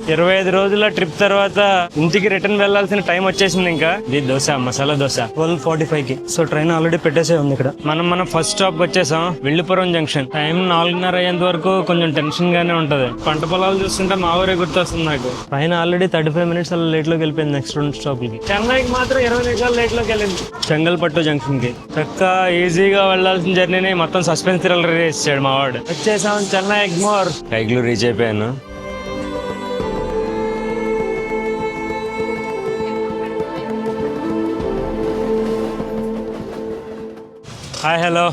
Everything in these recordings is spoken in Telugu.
25 రోజుల ట్రిప్ తర్వాత ఇంటికి రిటర్న్ వెళ్లాల్సిన టైం వచ్చేసింది. ఇంకా ఇది దోశ, మసాలా దోశ 12:45కి. సో ట్రైన్ ఆల్రెడీ పెట్టేసే ఉంది ఇక్కడ. మనం ఫస్ట్ స్టాప్ వచ్చేసాం, విల్లుపురం జంక్షన్. టైం 4:30 అయ్యేంత వరకు కొంచెం టెన్షన్ గానే ఉంటది. పంట పొలాలు చూస్తుంటే మా ఊరే గుర్తొస్తుంది నాకు. ట్రైన్ ఆల్రెడీ 35 మినిట్స్ అలా లేట్ లోకి వెళ్ళిపోయింది. నెక్స్ట్ 2 స్టాప్ కి. చెన్నైకి మాత్రం 20 నిమిషాలు లేట్ లోకి వెళ్ళింది. చెంగల్పట్టు జంక్షన్ కి చక్క ఈజీగా వెళ్లాల్సిన జర్నీని మొత్తం సస్పెన్స్ థ్రిల్లర్ చేసాడు మా వాడు. వచ్చేసాం చెన్నై ఎగ్మోర్. కైగ్లూర్ రీచ్ అయిపోయాను. హాయ్, హలో,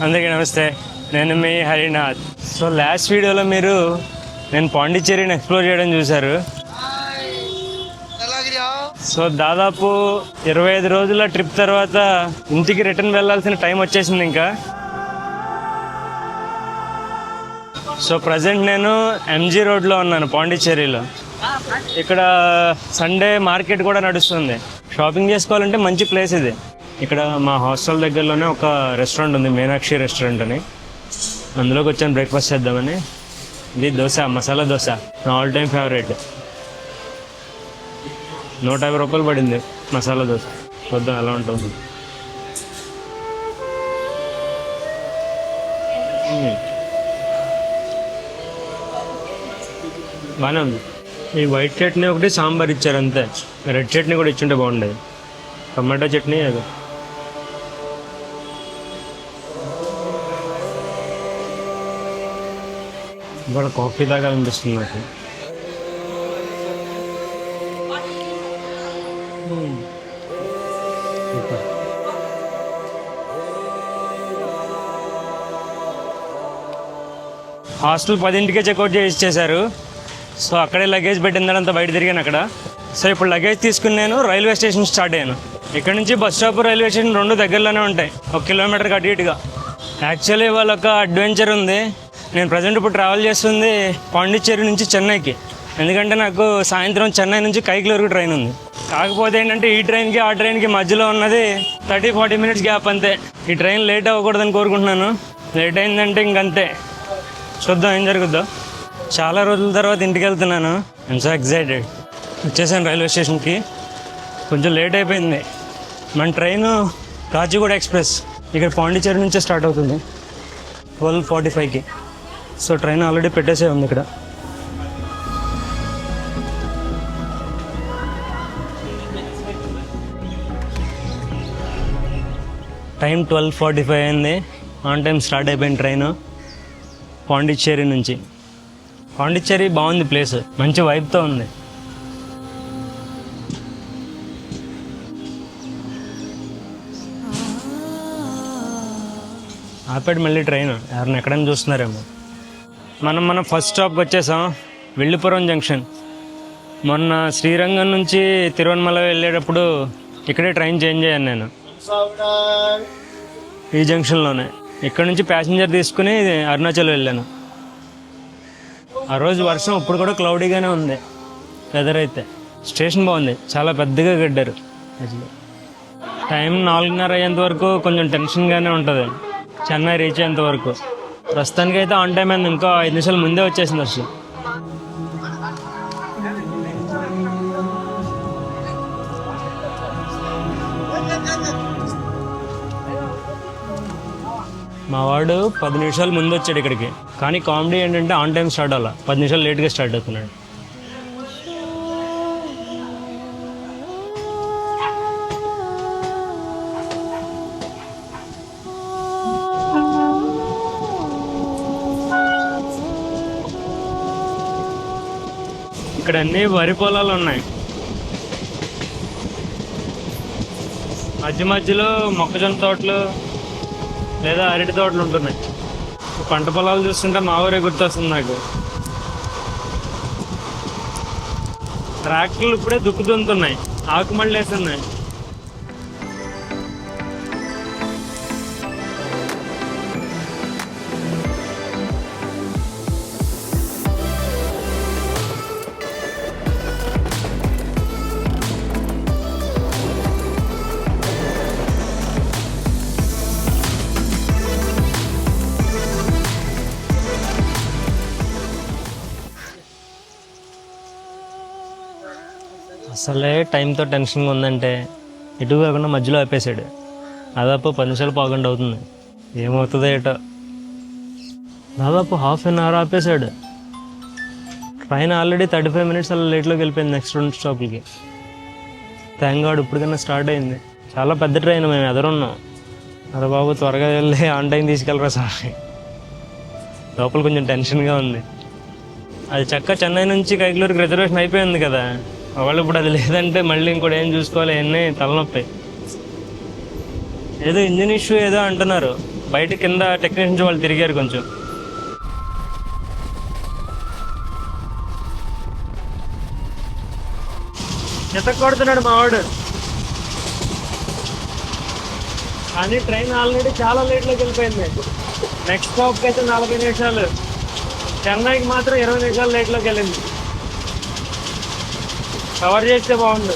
అందరికీ నమస్తే. నేను మీ హరినాథ్. సో లాస్ట్ వీడియోలో మీరు నేను పాండిచ్చేరిని ఎక్స్ప్లోర్ చేయడం చూశారు. సో దాదాపు 25 రోజుల ట్రిప్ తర్వాత ఇంటికి రిటర్న్ వెళ్ళాల్సిన టైం వచ్చేసింది ఇంకా. సో ప్రజెంట్ నేను ఎంజీ రోడ్లో ఉన్నాను, పాండిచ్చేరిలో. ఇక్కడ సండే మార్కెట్ కూడా నడుస్తుంది. షాపింగ్ చేసుకోవాలంటే మంచి ప్లేస్ ఇది. ఇక్కడ మా హాస్టల్ దగ్గరలోనే ఒక రెస్టారెంట్ ఉంది, మీనాక్షి రెస్టారెంట్ అని. అందులోకి వచ్చాను బ్రేక్ఫాస్ట్ చేద్దామని. ఇది దోశ, మసాలా దోశ, నా ఆల్ టైమ్ ఫేవరెట్. 150 రూపాయలు పడింది మసాలా దోశ. వద్దాం ఎలా ఉంటుంది. బాగానే ఉంది. ఈ వైట్ చట్నీ ఒకటి, సాంబార్ ఇచ్చారు అంతే. రెడ్ చట్నీ కూడా ఇచ్చుంటే బాగుండేది. టమాటో చట్నీ అది. ఇవాళ కాఫీ తాగాలనిపిస్తుంది నాకు. హాస్టల్ 10ంటికే చెక్అవుట్ చేశారు. సో అక్కడే లగేజ్ పెట్టిన తర్వాత బయట తిరిగాను అక్కడ. సో ఇప్పుడు లగేజ్ తీసుకుని నేను రైల్వే స్టేషన్ స్టార్ట్ అయ్యాను. ఇక్కడ నుంచి బస్ స్టాప్, రైల్వే స్టేషన్ 2 దగ్గరలోనే ఉంటాయి, 1 కిలోమీటర్కి అటు ఇటుగా. యాక్చువల్లీ వాళ్ళొక అడ్వెంచర్ ఉంది. నేను ప్రజెంట్ ఇప్పుడు ట్రావెల్ చేస్తుంది పాండిచ్చేరి నుంచి చెన్నైకి. ఎందుకంటే నాకు సాయంత్రం చెన్నై నుంచి కైగ్లూరుకు ట్రైన్ ఉంది. కాకపోతే ఏంటంటే ఈ ట్రైన్కి ఆ ట్రైన్కి మధ్యలో ఉన్నది 30-40 మినిట్స్ గ్యాప్ అంతే. ఈ ట్రైన్ లేట్ అవ్వకూడదని కోరుకుంటున్నాను. లేట్ అయిందంటే ఇంకంతే. చూద్దాం ఏం జరుగుద్దో. చాలా రోజుల తర్వాత ఇంటికి వెళ్తున్నాను. I'm so excited. వచ్చేసాను రైల్వే స్టేషన్కి. కొంచెం లేట్ అయిపోయింది. మన ట్రైను కాచిగూడ ఎక్స్ప్రెస్ ఇక్కడ పాండిచ్చేరి నుంచే స్టార్ట్ అవుతుంది 12:45కి. సో ట్రైన్ ఆల్రెడీ పెట్టేసే ఉంది ఇక్కడ. టైం 12:45 అయింది. ఆన్ టైం స్టార్ట్ అయిపోయింది ట్రైను పాండిచ్చేరి నుంచి. పాండిచ్చేరి బాగుంది ప్లేస్, మంచి వైబ్తో ఉంది. ఆపాడు మళ్ళీ ట్రైన్. ఎవరిని ఎక్కడైనా చూస్తున్నారేమో. మనం ఫస్ట్ స్టాప్కి వచ్చేసాం, విల్లుపురం జంక్షన్. మొన్న శ్రీరంగం నుంచి తిరువణమల వెళ్ళేటప్పుడు ఇక్కడే ట్రైన్ చేంజ్ అయ్యాను నేను, ఈ జంక్షన్లోనే. ఇక్కడ నుంచి ప్యాసింజర్ తీసుకుని అరుణాచల్ వెళ్ళాను. ఆ రోజు వర్షం, ఇప్పుడు కూడా క్లౌడీగానే ఉంది వెదర్ అయితే. స్టేషన్ బాగుంది, చాలా పెద్దగా కట్టారు. టైం 4:30 అయ్యేంత వరకు కొంచెం టెన్షన్గానే ఉంటుంది చెన్నై రీచ్ అయ్యేంత వరకు. ప్రస్తుతానికి అయితే ఆన్ టైం అయింది. ఇంకా 5 నిమిషాలు ముందే వచ్చేసింది అసలు. మా వాడు 10 నిమిషాలు ముందు వచ్చాడు ఇక్కడికి. కానీ కామెడీ ఏంటంటే ఆన్ టైం స్టార్ట్ అవ్వాలి, 10 నిమిషాలు లేట్గా స్టార్ట్ అవుతున్నాడు. ఇక్కడ అన్ని వరి పొలాలు ఉన్నాయి. మధ్య మధ్యలో మొక్కజొన్న తోటలు లేదా అరటి తోటలు ఉంటున్నాయి. పంట పొలాలు చూస్తుంటే మా ఊరే గుర్తొస్తుంది నాకు. ట్రాక్టర్లు ఇప్పుడే దుక్కుతుంటున్నాయి, ఆకుమళ్ళు వేస్తున్నాయి. అసలే టైంతో టెన్షన్గా ఉందంటే ఎటు కాకుండా మధ్యలో ఆపేశాడు. దాదాపు 10 నిమిషాలు పావుగంట అవుతుంది. ఏమవుతుందో ఏటో. దాదాపు హాఫ్ అన్ అవర్ ఆపేశాడు. ట్రైన్ ఆల్రెడీ 35 మినిట్స్ అలా లేట్లోకి వెళ్ళిపోయింది నెక్స్ట్ 2 స్టాప్లకి. థ్యాంక్ గాడ్ ఇప్పటికన్నా స్టార్ట్ అయింది. చాలా పెద్ద ట్రైన్, మేము ఎదురున్నాం. అరే బాబు త్వరగా వెళ్ళి ఆన్ టైం తీసుకెళ్ళరా సార్. లోపల కొంచెం టెన్షన్గా ఉంది. అది చక్క చెన్నై నుంచి కైకలూరుకి రిజర్వేషన్ అయిపోయింది కదా. వాళ్ళు ఇప్పుడు అది లేదంటే మళ్ళీ ఇంకోటి ఏం చూసుకోవాలి, ఎన్ని తలనొప్పి. ఏదో ఇంజిన్ ఇష్యూ ఏదో అంటున్నారు. బయట కింద టెక్నీషియన్స్ వాళ్ళు తిరిగారు కొంచెం. కొడుతున్నాడు మావాడు. కానీ ట్రైన్ ఆల్రెడీ చాలా లేట్లోకి వెళ్ళిపోయింది. నెక్స్ట్ స్టాప్కి అయితే 40 నిమిషాలు, చెన్నైకి మాత్రం 20 నిమిషాలు లేట్లోకి వెళ్ళింది. కవర్ చేస్తే బాగుండు.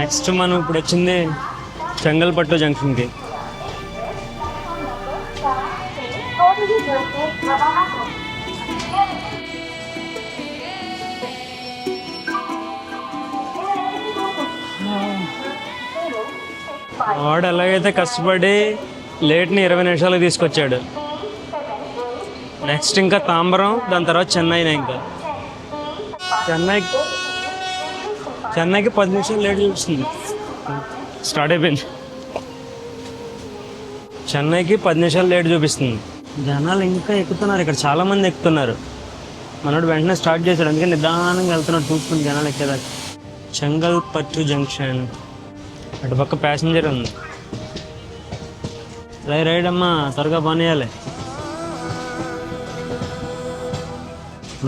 నెక్స్ట్ మనం ఇప్పుడు వచ్చింది చెంగల్పట్టు జంక్షన్కి. వాడు ఎలాగైతే కష్టపడి లేట్ని 20 నిమిషాలకు తీసుకొచ్చాడు. నెక్స్ట్ ఇంకా తాంబరం, దాని తర్వాత చెన్నైనే. ఇంకా చెన్నైకి 10 నిమిషాలు లేట్ చూపిస్తుంది. స్టార్ట్ అయిపోయింది. చెన్నైకి 10 నిమిషాలు లేట్ చూపిస్తుంది. జనాలు ఇంకా ఎక్కుతున్నారు. ఇక్కడ చాలామంది ఎక్కుతున్నారు. మనోడు వెంటనే స్టార్ట్ చేశాడు, అందుకే నిదానంగా వెళ్తున్నాడు చూసుకుని జనాలు ఎక్కేదాకా. చెంగల్పట్టు జంక్షన్, అటుపక్క ప్యాసింజర్ ఉంది. రైడ్ అమ్మా, త్వరగా పనియాలి.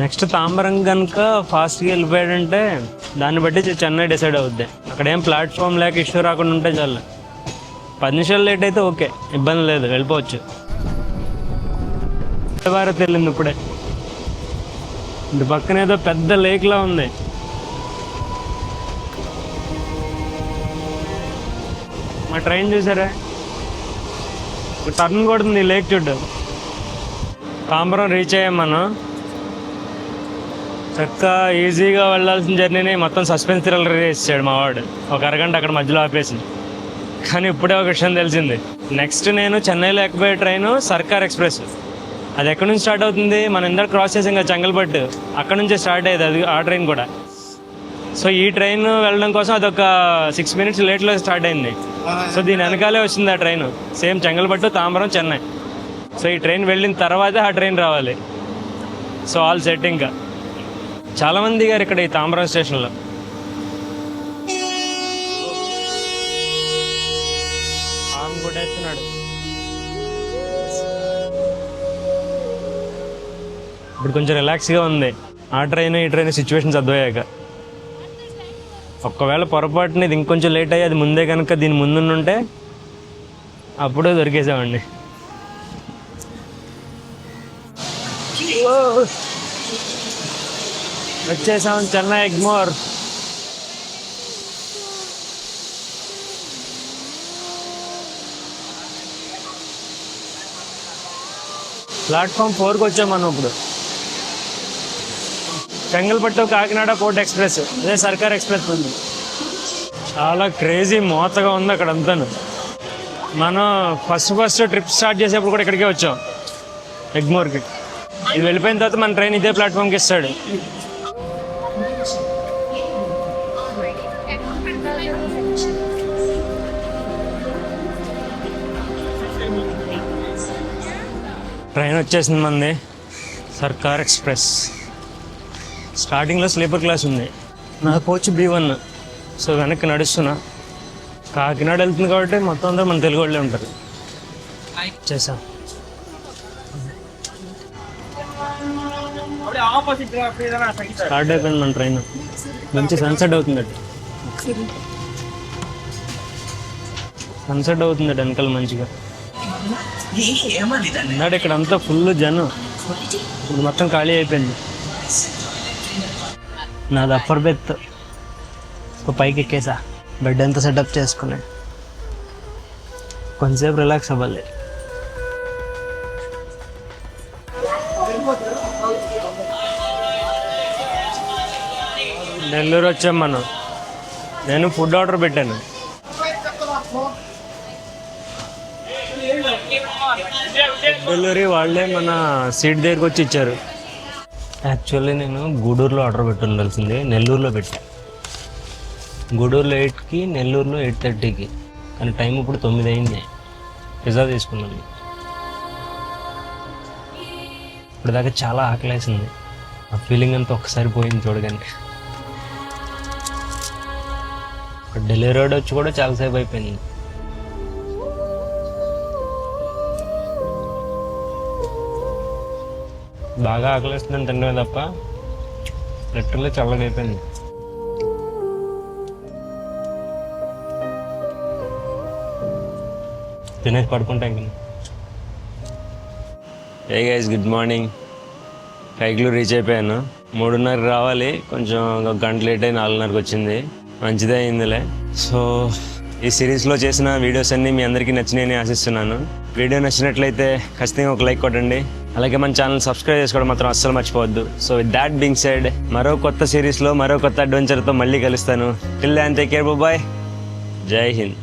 నెక్స్ట్ తాంబరం కనుక ఫాస్ట్గా వెళ్ళిపోయాడంటే దాన్ని బట్టి చెన్నై డిసైడ్ అవుద్ది. అక్కడ ఏం ప్లాట్ఫామ్ లేక ఇష్యూ రాకుండా ఉంటే చాలు. 10 నిమిషాలు లేట్ అయితే ఓకే, ఇబ్బంది లేదు, వెళ్ళిపోవచ్చు. భారత్ వెళ్ళింది ఇప్పుడే. ఇటు పక్కన ఏదో పెద్ద లేక్లా ఉంది. మా ట్రైన్ చూసారా, టర్న్ కొడుతుంది లేక్ చుట్టూ. తాంబరం రీచ్ అయ్యాం మనం. చక్కగా ఈజీగా వెళ్ళాల్సిన జర్నీని మొత్తం సస్పెన్స్ థ్రిల్లర్ చేసాడు మా వాడు. ఒక అరగంట అక్కడ మధ్యలో ఆపేసి. కానీ ఇప్పుడే ఒక విషయం తెలిసింది. నెక్స్ట్ నేను చెన్నైలో ఎక్కబోయే ట్రైను సర్కార్ ఎక్స్ప్రెస్. అది ఎక్కడి నుంచి స్టార్ట్ అవుతుంది, మనం ఇందాక క్రాస్ చేసాం కదా చెంగల్పట్టు, అక్కడ నుంచే స్టార్ట్ అయ్యేది అది, ఆ ట్రైన్ కూడా. సో ఈ ట్రైన్ వెళ్ళడం కోసం అదొక 6 మినిట్స్ లేట్లో స్టార్ట్ అయింది. సో దీని వెనకాలే వచ్చింది ఆ train, same Chengalpattu, Tambaram, Chennai. So ఈ ట్రైన్ వెళ్ళిన తర్వాతే ఆ ట్రైన్ రావాలి. So all set. ఇంకా చాలామంది దిగారు ఇక్కడ ఈ తాంబరం స్టేషన్లో. కొట్టేస్తున్నాడు. ఇప్పుడు కొంచెం రిలాక్స్గా ఉంది. ఆ ట్రైన్ ఈ ట్రైన్ సిచ్యువేషన్స్ అర్థమయ్యాక. ఒక్కవేళ పొరపాటున ఇది ఇంకొంచెం లేట్ అయ్యి అది ముందే కనుక దీని ముందుంటే అప్పుడే దొరికేసామండి. వచ్చేసాం చెన్నై ఎగ్మోర్. ప్లాట్ఫామ్ 4కి వచ్చాం మనం ఇప్పుడు. చెంగల్పట్టు కాకినాడ పోర్ట్ ఎక్స్ప్రెస్, అదే సర్కార్ ఎక్స్ప్రెస్ ఉంది. చాలా క్రేజీ మోతగా ఉంది అక్కడ అంతా. మనం ఫస్ట్ ట్రిప్ స్టార్ట్ చేసేప్పుడు కూడా ఇక్కడికే వచ్చాం, ఎగ్మోర్కి. ఇది వెళ్ళిపోయిన తర్వాత మన ట్రైన్ ఇదే ప్లాట్ఫామ్కి ఇస్తాడు. ట్రైన్ వచ్చేసింది మంది, సర్కార్ ఎక్స్ప్రెస్. స్టార్టింగ్లో స్లీపర్ క్లాస్ ఉంది, నా కోచ్ B1. సో వెనక్కి నడుస్తున్నా. కాకినాడ వెళ్తుంది కాబట్టి మొత్తం అందరూ మన తెలుగు వాళ్ళే ఉంటారు. చేసాం. స్టార్ట్ అయిపోయింది మన ట్రైన్. మంచి సన్సెట్ అవుతుంది. సన్సెట్ అవుతుంది వెనకాల మంచిగా. అన్నాడు ఇక్కడ అంతా ఫుల్ జనం, ఇప్పుడు మొత్తం ఖాళీ అయిపోయింది. నాది అప్పర్ బెత్. పైకి ఎక్కేసా, బెడ్ అంతా సెటప్ చేసుకుని కొంచెంసేపు రిలాక్స్ అవ్వాలి. నెల్లూరు వచ్చాం మనం. నేను ఫుడ్ ఆర్డర్ పెట్టాను. డెలివరీ వాళ్ళే మన సీట్ దగ్గరికి వచ్చి ఇచ్చారు. యాక్చువల్లీ నేను గూడూరులో ఆర్డర్ పెట్టి ఉండాల్సింది, నెల్లూరులో పెట్టా. గూడూరులో 8కి, నెల్లూరులో 8:30కి. కానీ టైం ఇప్పుడు 9 అయింది. పిజ్జా తీసుకున్నాను. ఇప్పుడు దాకా చాలా ఆకలేసింది. ఆ ఫీలింగ్ అంతా ఒక్కసారి పోయింది చూడగానే. డెలివరీ వాడు వచ్చి కూడా చాలాసేపు అయిపోయింది. బాగా ఆకలిస్తుందని తినమే తప్ప లిటరల్లీ చల్లగా అయిపోయింది. తినేసి పడుకుంటా ఇంక. ఏ గైస్, గుడ్ మార్నింగ్. కైగ్లూరు రీచ్ అయిపోయాను. 3:30కి రావాలి, కొంచెం ఒక గంట లేట్ అయి 4:30కి వచ్చింది. మంచిదే అయిందిలే. సో ఈ సిరీస్లో చేసిన వీడియోస్ అన్నీ మీ అందరికీ నచ్చినాయని ఆశిస్తున్నాను. వీడియో నచ్చినట్లయితే ఖచ్చితంగా ఒక లైక్ కొట్టండి. అలాగే మన ఛానల్ సబ్స్క్రైబ్ చేసుకోవడం మాత్రం అస్సలు మర్చిపోవద్దు. So with that being said, మరో కొత్త సిరీస్లో మరో కొత్త అడ్వెంచర్తో మళ్ళీ కలుస్తాను. Till then take care, bye. Jai Hind.